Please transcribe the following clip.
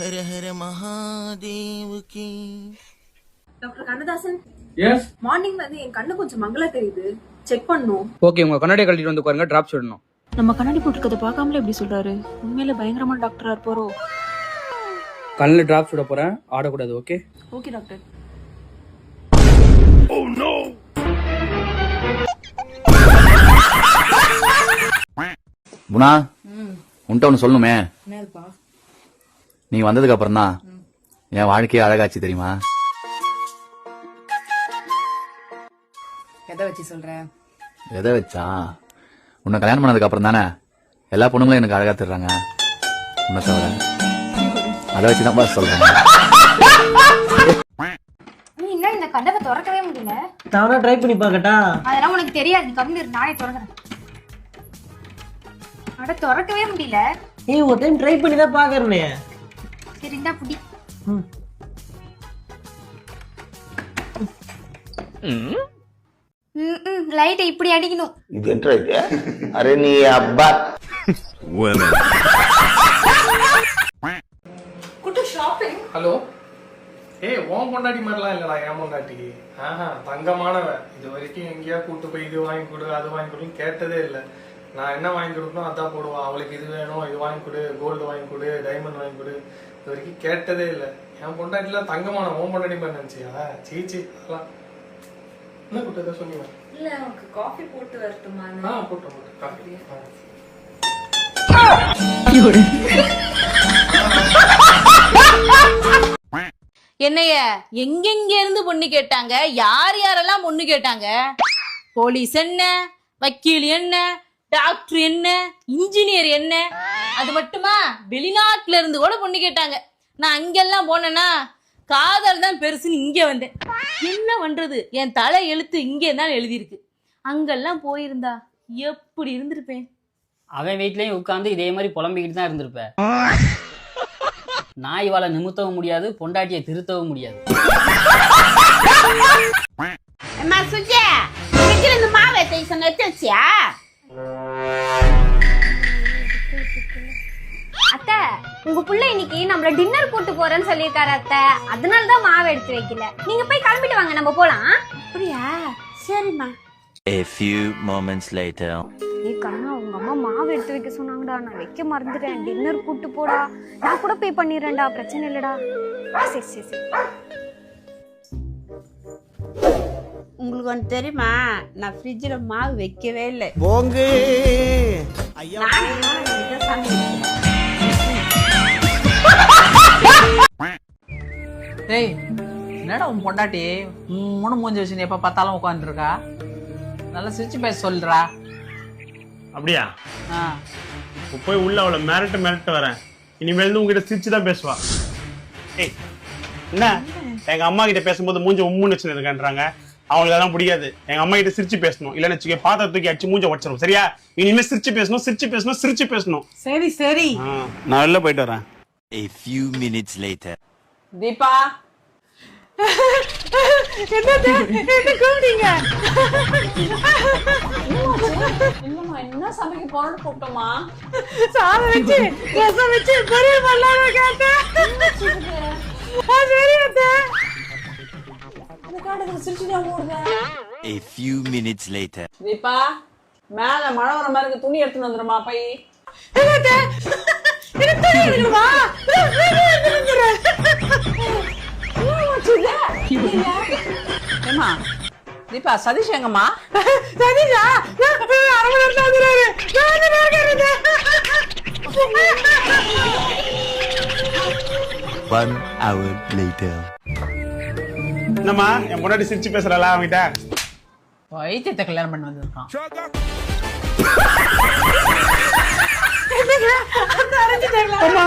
ஹர ஹர மகாதேவுக்கு. Doctor Kannadasan, yes. மார்னிங்ல இருந்து என் கண்ணு கொஞ்சம் மங்களா தெரியுது, செக் பண்ணணும். ஓகே, உங்க கண்ணாடியை கழட்டிட்டு வந்து பாருங்க, டிராப்ஸ் விடணும். நம்ம கண்ணாடி போட்டுருக்கத பார்க்காமலே எப்படி சொல்றாரு? உண்மையில பயங்கரமான டாக்டரா இருப்பாரோ? கண்ணில் டிராப்ஸ் விட போறேன், ஆடக்கூடாது. Okay okay doctor. குணா, உன்ட்ட ஒன்று சொல்லணுமே. நீ வந்ததுக்கு அப்புறம் தான் என் வாழ்க்கையே அழகாச்சு தெரியுமா? எதை வச்சு சொல்ற? எதை வச்சா? உன்னை கல்யாணம் பண்ணதுக்கு அப்புறம் தானே எல்லா பொண்ணுங்களும் எனக்கு அழகா தர்றாங்க. உன்னை தவிர அதை வச்சுதான் சொல்றேன். இன்னும் இந்த கதவை திறக்கவே முடியல. தானா ட்ரை பண்ணி பாக்கட்டா? அதெல்லாம் உனக்கு தெரியாது, கம்மி நானே திறக்கிறேன். அட திறக்கவே முடியல. ஏய், ஒரு டைம் ட்ரை பண்ணி தான் பாக்குறேனே. சரி இந்தா புடி. லைட் இப்படி அடிக்கணும். இது என்ன இது? அரே நீ அப்பா குட்டு ஷாப்பிங். ஹலோ. ஏய், உன் பொண்டாட்டி மாதிரிலாம் இல்லடா என் பொண்டாட்டி. தங்கமானவன். இது வரைக்கும் எங்கேயா கூட்டு போய் இது வாங்கி கொடு அது வாங்கி கொடுன்னு கேட்டதே இல்லை. நான் என்ன வாங்கி கொடுக்கணும் அதான் போடுவான். அவளுக்கு இது வேணும், இது வாங்கி கொடு, கோல்டு வாங்கி கொடு, டைமண்ட் வாங்கி கொடு, இது வரைக்கும் கேட்டதே இல்லை. என் பொண்டாட்டிலாம் தங்கமான உன் பொண்டாட்டி மாதிரி நினைச்சியா? சீச்சி, அதெல்லாம் என்ன கூட்டத்தை சொன்னீங்க? இல்ல, உனக்கு காஃபி போட்டு வரட்டுமா? போட்டோம் காஃபி. என்னைய எங்கெங்க இருந்து பொண்ணு கேட்டாங்க, யார் யாரெல்லாம் பொண்ணு கேட்டாங்க? போலீஸ் என்ன, வக்கீல் என்ன, டாக்டர் என்ன, இன்ஜினியர் என்ன, அது மட்டுமா வெளிநாட்டுல இருந்து கூட பொண்ணு கேட்டாங்க. நான் அங்கெல்லாம் போனேன்னா காதல் தான் பெருசுன்னு இங்க வந்தேன். என்ன பண்றது, என் தலை எழுத்து இங்கே தான் எழுதியிருக்கு. அங்கெல்லாம் போயிருந்தா எப்படி இருந்திருப்பேன்? அவன் வீட்லயும் உட்காந்து இதே மாதிரி புலம்பிக்கிட்டு தான் இருந்திருப்ப. நான் இவாளை நிமித்தவும் முடியாது, பொண்டாட்டியை திருத்தவும் முடியாது. அத்தை, உங்க புள்ள இன்னைக்கு நம்மள டின்னர் கூட்டு போறேன்னு சொல்லியிருக்காரு அத்தை. அதனாலதான் மாவு எடுத்து வைக்கல. நீங்க போய் கிளம்பிட்டு வாங்க, நம்ம போலாம். அப்படியா? சரிம்மா. A few moments later. ஏய் கண்ணா, உங்க அம்மா மாவு எடுத்து வைக்க சொன்னாங்கடா, நான் வைக்க மறந்துட்டேன். டின்னர் கூட்டு போடா, நான் கூட பே பண்ணிடுறேன்டா, பிரச்சனை இல்லடா. சரி சரி சரி. உங்களுக்கு ஒன்று தெரியுமா? நான் ஃப்ரிட்ஜில் மாவு வைக்கவே இல்லை. போங்கு ஏய், என்னடா உன் பொண்டாட்டி மூணு மூஞ்சி வச்சு எப்ப பார்த்தாலும் உட்காந்துருக்கா? நல்லா சிரிச்சு பேச சொல்றா. அப்படியா? போய் உள்ள அவளை மிரட்டு வரேன். இனிமேல் இருந்து உங்ககிட்ட சிரிச்சு தான் பேசுவா. ஏய், என்ன எங்க அம்மா கிட்ட பேசும்போது மூஞ்ச உம்முன்னு வச்சு இருக்கான்றாங்க. அவங்களுக்கு அதெல்லாம் பிடிக்காது. எங்க அம்மா கிட்ட சிரிச்சு பேசணும், இல்லன்னு வச்சுக்க பாத்திர தூக்கி அடிச்சு மூஞ்ச உடச்சிடும். சரியா? இனிமே சிரிச்சு பேசணும். சரி சரி. நான் வெளில போயிட்டு வரேன். A few minutes later. Deepa, என்ன சமைக்க போறோம்னு கூப்பிட்டோமா? சாதம் வச்சு ரசம் வச்சு பொரியல் பண்ணலாம்னு கேட்டேன். A few minutes later. Deepa, மேல மழை வர மாதிரி இருக்கு, துணி எடுத்துட்டு வந்துருமா பை. ஏமா தீபா, சதீஷ் எங்கம்மா? சதீஷா 1 hour later. என்னம்மா என் பொண்டாட்டி சிரிச்சு பேசுறாளா அவங்கிட்ட? வைத்தியத்தை கல்யாணம் பண்ணி வந்திருக்கான். அம்மா